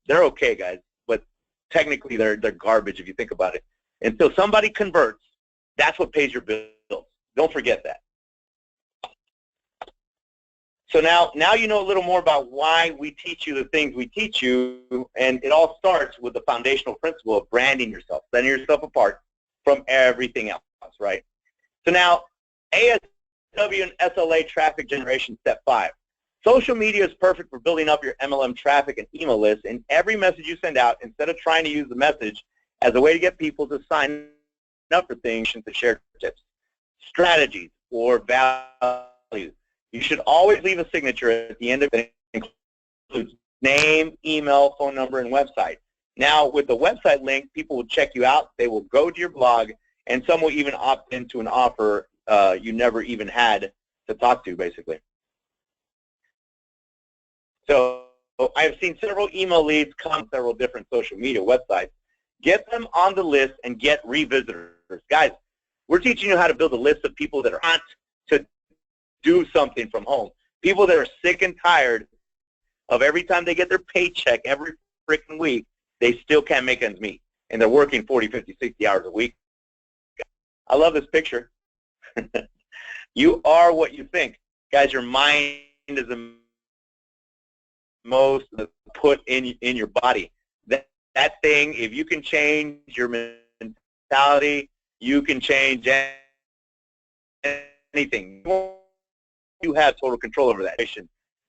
they're okay, guys, but technically they're garbage if you think about it. Until somebody converts, that's what pays your bills. Don't forget that. So now you know a little more about why we teach you the things we teach you, and it all starts with the foundational principle of branding yourself, setting yourself apart from everything else, right? So now, ASW and SLA traffic generation, step 5. Social media is perfect for building up your MLM traffic and email list, and every message you send out, instead of trying to use the message as a way to get people to sign up for things and to share tips, strategies, or values. You should always leave a signature at the end of it that includes name, email, phone number, and website. Now, with the website link, people will check you out. They will go to your blog, and some will even opt into an offer you never even had to talk to, basically. So I've seen several email leads come from several different social media websites. Get them on the list and get revisitors. Guys, we're teaching you how to build a list of people that are want to do something from home. People that are sick and tired of every time they get their paycheck every freaking week, they still can't make ends meet. And they're working 40, 50, 60 hours a week. I love this picture. You are what you think. Guys, your mind is the most put in your body. That thing, if you can change your mentality, you can change anything. You have total control over that.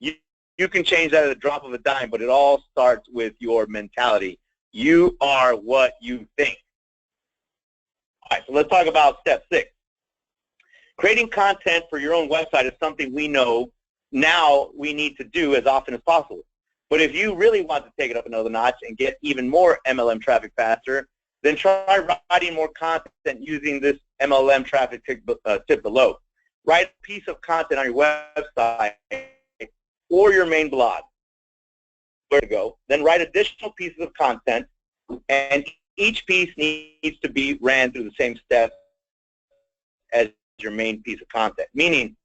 You can change that at the drop of a dime, but it all starts with your mentality. You are what you think. All right, so let's talk about step 6. Creating content for your own website is something we know now we need to do as often as possible. But if you really want to take it up another notch and get even more MLM traffic faster, then try writing more content using this MLM traffic tip below. Write a piece of content on your website or your main blog. Where to go? Then write additional pieces of content, and each piece needs to be ran through the same steps as your main piece of content. Meaning,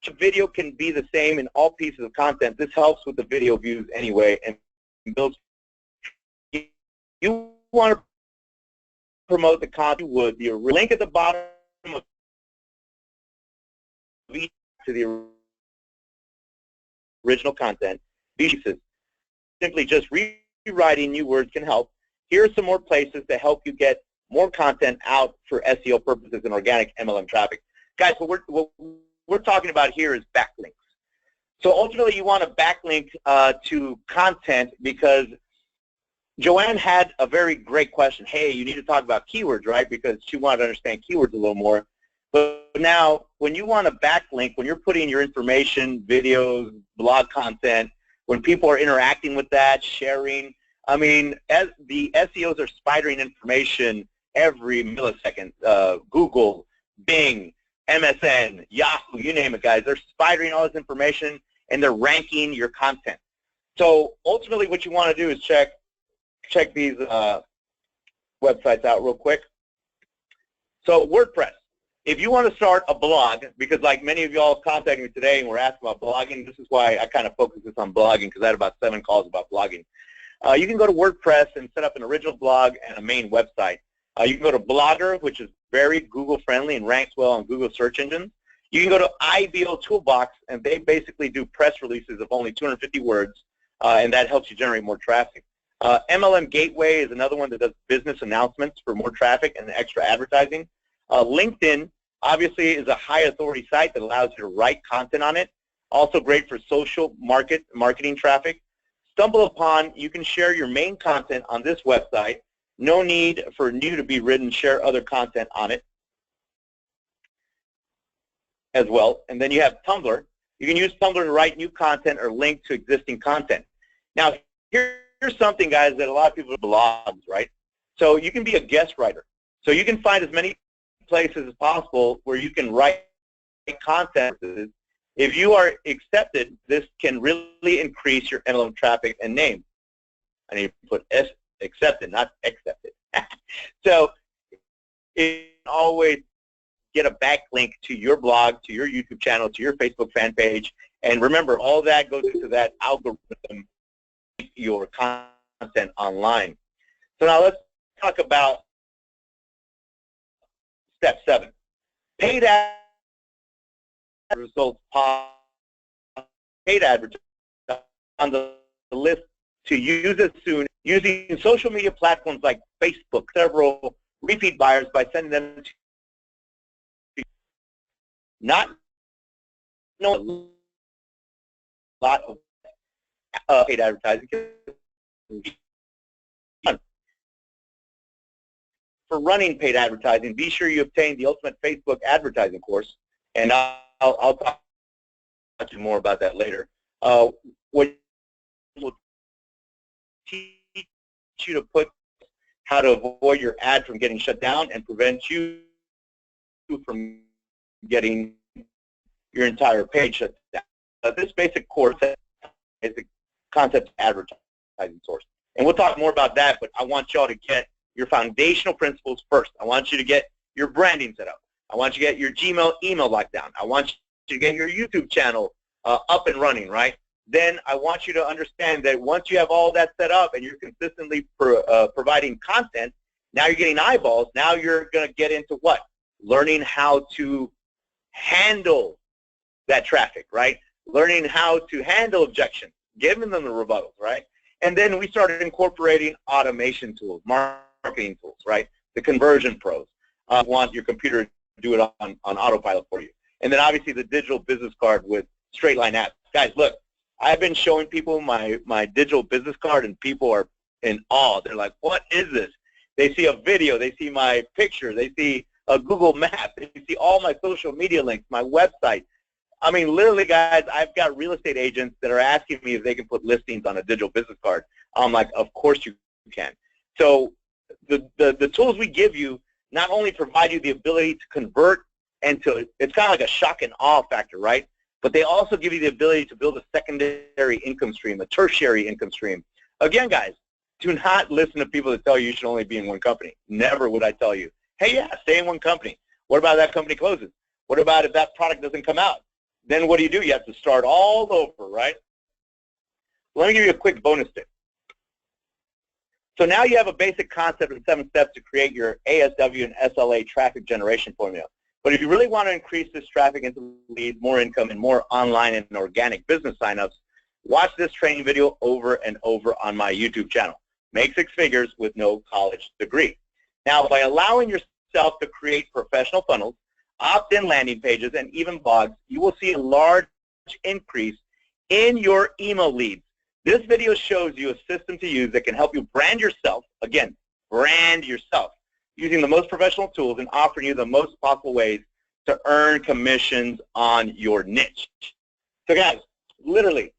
the video can be the same in all pieces of content. This helps with the video views anyway, and builds. You want to promote the content, you would. The link at the bottom of each to the original content. Pieces. Simply just rewriting new words can help. Here are some more places to help you get more content out for SEO purposes and organic MLM traffic. Guys, what we're talking about here is backlinks. So ultimately, you want to backlink to content because Joanne had a very great question. Hey, you need to talk about keywords, right? Because she wanted to understand keywords a little more. But now, when you want to backlink, when you're putting your information, videos, blog content, when people are interacting with that, sharing, I mean, as the SEOs are spidering information every millisecond. Google, Bing, MSN, Yahoo, you name it, guys. They're spidering all this information, and they're ranking your content. So ultimately, what you want to do is check these websites out real quick. So WordPress. If you want to start a blog, because like many of y'all contacted me today and were asking about blogging, this is why I kind of focused this on blogging, because I had about 7 calls about blogging. You can go to WordPress and set up an original blog and a main website. You can go to Blogger, which is very Google-friendly and ranks well on Google search engines. You can go to IBO Toolbox, and they basically do press releases of only 250 words, and that helps you generate more traffic. MLM Gateway is another one that does business announcements for more traffic and extra advertising. LinkedIn, obviously, is a high-authority site that allows you to write content on it. Also great for social marketing traffic. StumbleUpon, you can share your main content on this website. No need for new to be written. Share other content on it as well. And then you have Tumblr. You can use Tumblr to write new content or link to existing content. Now, here's something, guys, that a lot of people do blogs, right? So you can be a guest writer. So you can find as many places as possible where you can write content. If you are accepted, this can really increase your MLM traffic and name. I need to put S, accepted, not accepted. So you can always get a backlink to your blog, to your YouTube channel, to your Facebook fan page. And remember, all that goes into that algorithm, your content online. So now let's talk about step 7. Paid results, paid advertising on the list to use it soon, using social media platforms like Facebook, several repeat buyers by sending them to not a lot of paid advertising. For running paid advertising, be sure you obtain the Ultimate Facebook Advertising course, and I'll talk to you more about that later. What will teach you to put how to avoid your ad from getting shut down and prevent you from getting your entire page shut down. This basic course is the concept of advertising source. And we'll talk more about that, but I want y'all to get your foundational principles first. I want you to get your branding set up. I want you to get your Gmail email locked down. I want you to get your YouTube channel up and running, right? Then I want you to understand that once you have all that set up and you're consistently providing content, now you're getting eyeballs. Now you're going to get into what? Learning how to handle that traffic, right? Learning how to handle objections, giving them the rebuttals, right? And then we started incorporating automation tools, marketing tools, right? The conversion pros. Want your computer to do it on autopilot for you. And then obviously the digital business card with straight line apps. Guys, look, I've been showing people my digital business card, and people are in awe. They're like, what is this? They see a video, they see my picture, they see a Google map, they see all my social media links, my website. I mean, literally, guys, I've got real estate agents that are asking me if they can put listings on a digital business card. I'm like, of course you can. So the tools we give you not only provide you the ability to convert and to, it's kind of like a shock and awe factor, right? But they also give you the ability to build a secondary income stream, a tertiary income stream. Again, guys, do not listen to people that tell you you should only be in one company. Never would I tell you, hey, yeah, stay in one company. What about if that company closes? What about if that product doesn't come out? Then what do? You have to start all over, right? Let me give you a quick bonus tip. So now you have a basic concept of 7 steps to create your ASW and SLA traffic generation formula. But if you really want to increase this traffic into leads, more income, and more online and organic business signups, watch this training video over and over on my YouTube channel. Make 6 figures with no college degree. Now, by allowing yourself to create professional funnels, opt-in landing pages, and even blogs, you will see a large increase in your email leads. This video shows you a system to use that can help you brand yourself, again, brand yourself, using the most professional tools and offering you the most possible ways to earn commissions on your niche. So guys, literally,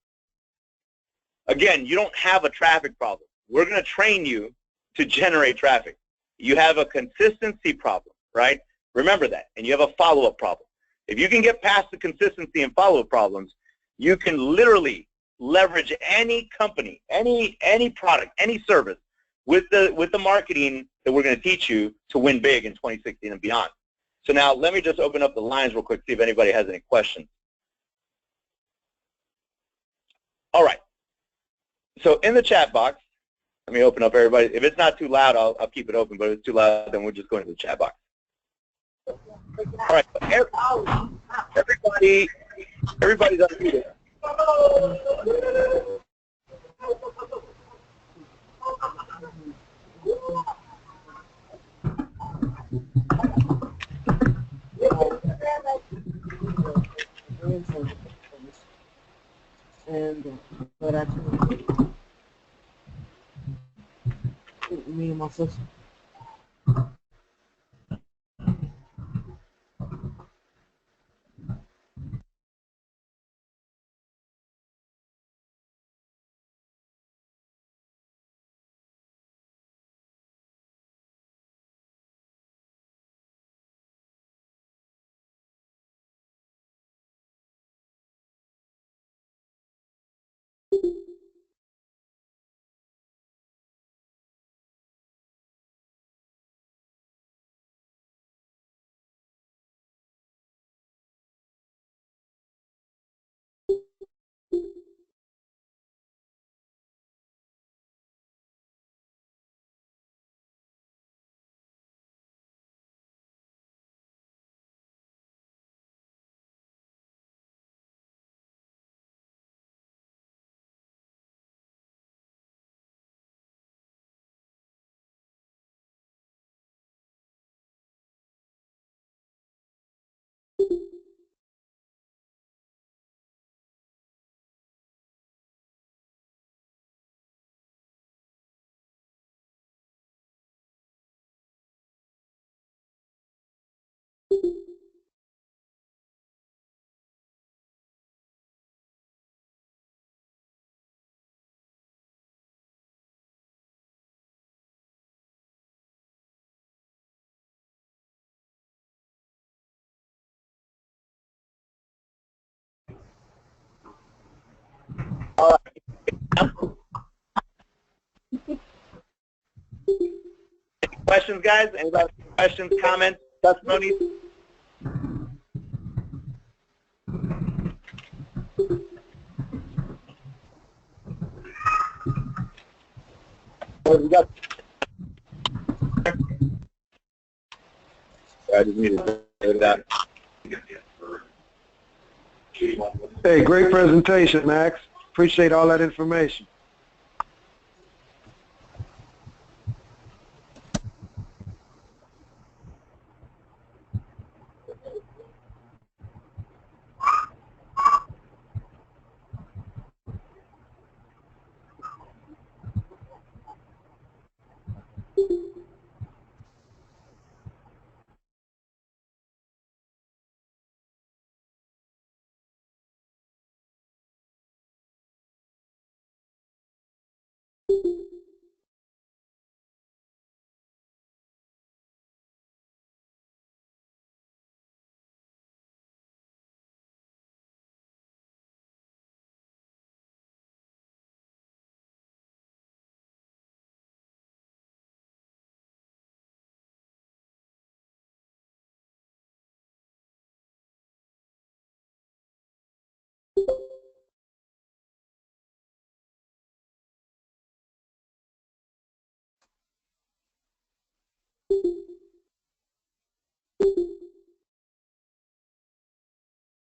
again, you don't have a traffic problem. We're going to train you to generate traffic. You have a consistency problem, right? Remember that. And you have a follow-up problem. If you can get past the consistency and follow-up problems, you can literally leverage any company, any product, any service with the marketing that we're going to teach you to win big in 2016 and beyond. So now let me just open up the lines real quick, see if anybody has any questions. All right. So in the chat box, let me open up everybody. If it's not too loud, I'll keep it open, but if it's too loud, then we'll just go into the chat box. All right, everybody's unmuted. And but I me and my sister. All right. Any questions, guys? Anybody have questions, comments, testimonies? What we got? I just needed to say that. Hey, great presentation, Max. Appreciate all that information. you.